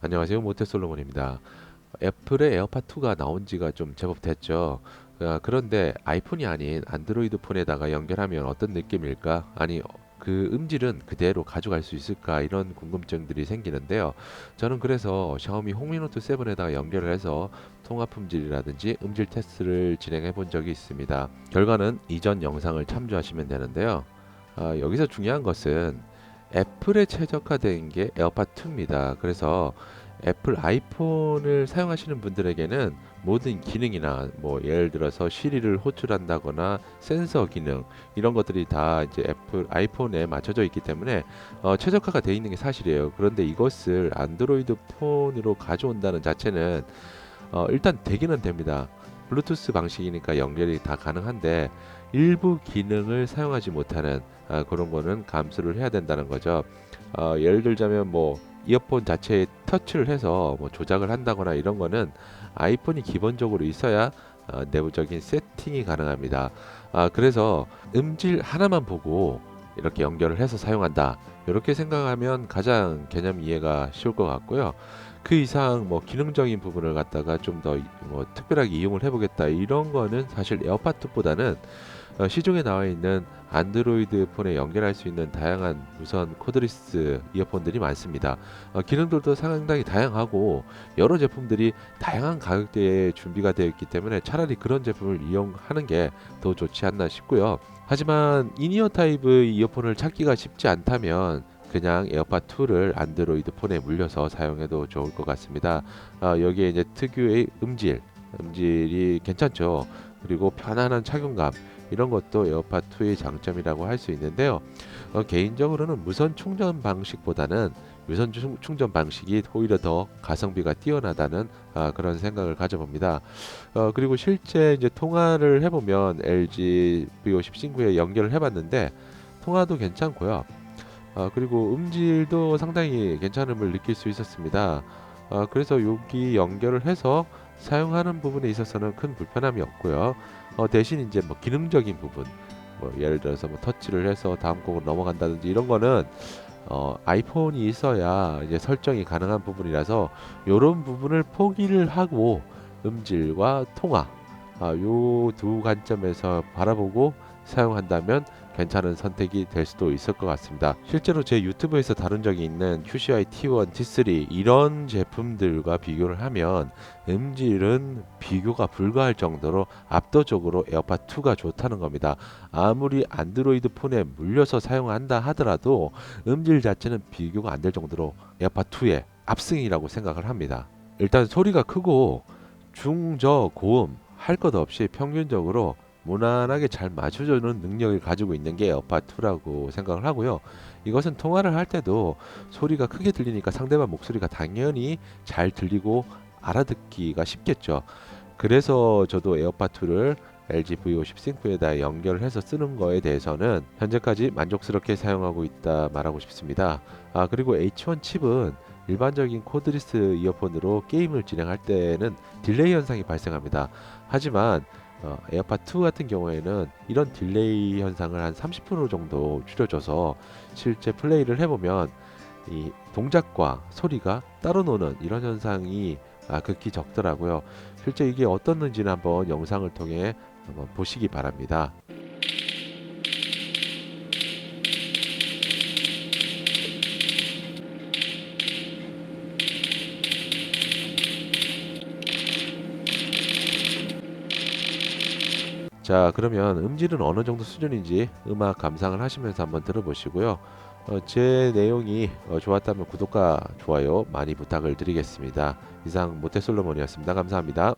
안녕하세요. 모태솔로몬입니다. 애플의 에어팟2가 나온 지가 좀 제법 됐죠. 그런데 아이폰이 아닌 안드로이드 폰에다가 연결하면 어떤 느낌일까? 아니, 그 음질은 그대로 가져갈 수 있을까? 이런 궁금증들이 생기는데요. 저는 그래서 샤오미 홍미노트 7에다가 연결을 해서 통화 품질이라든지 음질 테스트를 진행해 본 적이 있습니다. 결과는 이전 영상을 참조하시면 되는데요. 여기서 중요한 것은 애플에 최적화된 게 에어팟2입니다. 그래서 애플 아이폰을 사용하시는 분들에게는 모든 기능이나 뭐 예를 들어서 시리를 호출한다거나 센서 기능 이런 것들이 다 이제 애플 아이폰에 맞춰져 있기 때문에 최적화가 되어 있는 게 사실이에요. 그런데 이것을 안드로이드 폰으로 가져온다는 자체는 일단 되기는 됩니다. 블루투스 방식이니까 연결이 다 가능한데 일부 기능을 사용하지 못하는 그런 거는 감수를 해야 된다는 거죠. 예를 들자면 뭐 이어폰 자체에 터치를 해서 뭐 조작을 한다거나 이런 거는 아이폰이 기본적으로 있어야 내부적인 세팅이 가능합니다. 그래서 음질 하나만 보고 이렇게 연결을 해서 사용한다. 이렇게 생각하면 가장 개념 이해가 쉬울 것 같고요. 그 이상 뭐 기능적인 부분을 갖다가 좀 더 뭐 특별하게 이용을 해보겠다 이런 거는 사실 에어팟2보다는 시중에 나와 있는 안드로이드 폰에 연결할 수 있는 다양한 무선 코드리스 이어폰들이 많습니다. 기능들도 상당히 다양하고 여러 제품들이 다양한 가격대에 준비가 되어 있기 때문에 차라리 그런 제품을 이용하는 게 더 좋지 않나 싶고요. 하지만 인이어 타입의 이어폰을 찾기가 쉽지 않다면 그냥 에어팟2를 안드로이드 폰에 물려서 사용해도 좋을 것 같습니다. 여기에 이제 특유의 음질이 괜찮죠. 그리고 편안한 착용감 이런 것도 에어팟2의 장점이라고 할 수 있는데요. 개인적으로는 무선 충전 방식보다는 유선 충전 방식이 오히려 더 가성비가 뛰어나다는 그런 생각을 가져봅니다. 그리고 실제 이제 통화를 해보면 LG V50 싱크에 연결을 해봤는데 통화도 괜찮고요. 그리고 음질도 상당히 괜찮음을 느낄 수 있었습니다. 그래서 여기 연결을 해서 사용하는 부분에 있어서는 큰 불편함이 없고요. 대신 이제 뭐 기능적인 부분, 뭐 예를 들어서 뭐 터치를 해서 다음 곡으로 넘어간다든지 이런 거는 아이폰이 있어야 이제 설정이 가능한 부분이라서 이런 부분을 포기를 하고 음질과 통화 요 두 관점에서 바라보고 사용한다면 괜찮은 선택이 될 수도 있을 것 같습니다. 실제로 제 유튜브에서 다룬 적이 있는 QCI T1, T3 이런 제품들과 비교를 하면 음질은 비교가 불가할 정도로 압도적으로 에어팟2가 좋다는 겁니다. 아무리 안드로이드 폰에 물려서 사용한다 하더라도 음질 자체는 비교가 안 될 정도로 에어팟2의 압승이라고 생각을 합니다. 일단 소리가 크고 중저 고음 할 것 없이 평균적으로 무난하게 잘 맞춰주는 능력을 가지고 있는 게 에어팟2라고 생각을 하고요. 이것은 통화를 할 때도 소리가 크게 들리니까 상대방 목소리가 당연히 잘 들리고 알아듣기가 쉽겠죠. 그래서 저도 에어팟2를 LG V50 싱크에다 연결을 해서 쓰는 거에 대해서는 현재까지 만족스럽게 사용하고 있다 말하고 싶습니다. 그리고 H1 칩은 일반적인 코드리스 이어폰으로 게임을 진행할 때는 딜레이 현상이 발생합니다. 하지만 에어팟2 같은 경우에는 이런 딜레이 현상을 한 30% 정도 줄여줘서 실제 플레이를 해보면 이 동작과 소리가 따로 노는 이런 현상이 극히 적더라고요. 실제 이게 어떻는지는 한번 영상을 통해 한번 보시기 바랍니다. 자, 그러면 음질은 어느 정도 수준인지 음악 감상을 하시면서 한번 들어보시고요. 제 내용이 좋았다면 구독과 좋아요 많이 부탁을 드리겠습니다. 이상 모태솔로몬이었습니다. 감사합니다.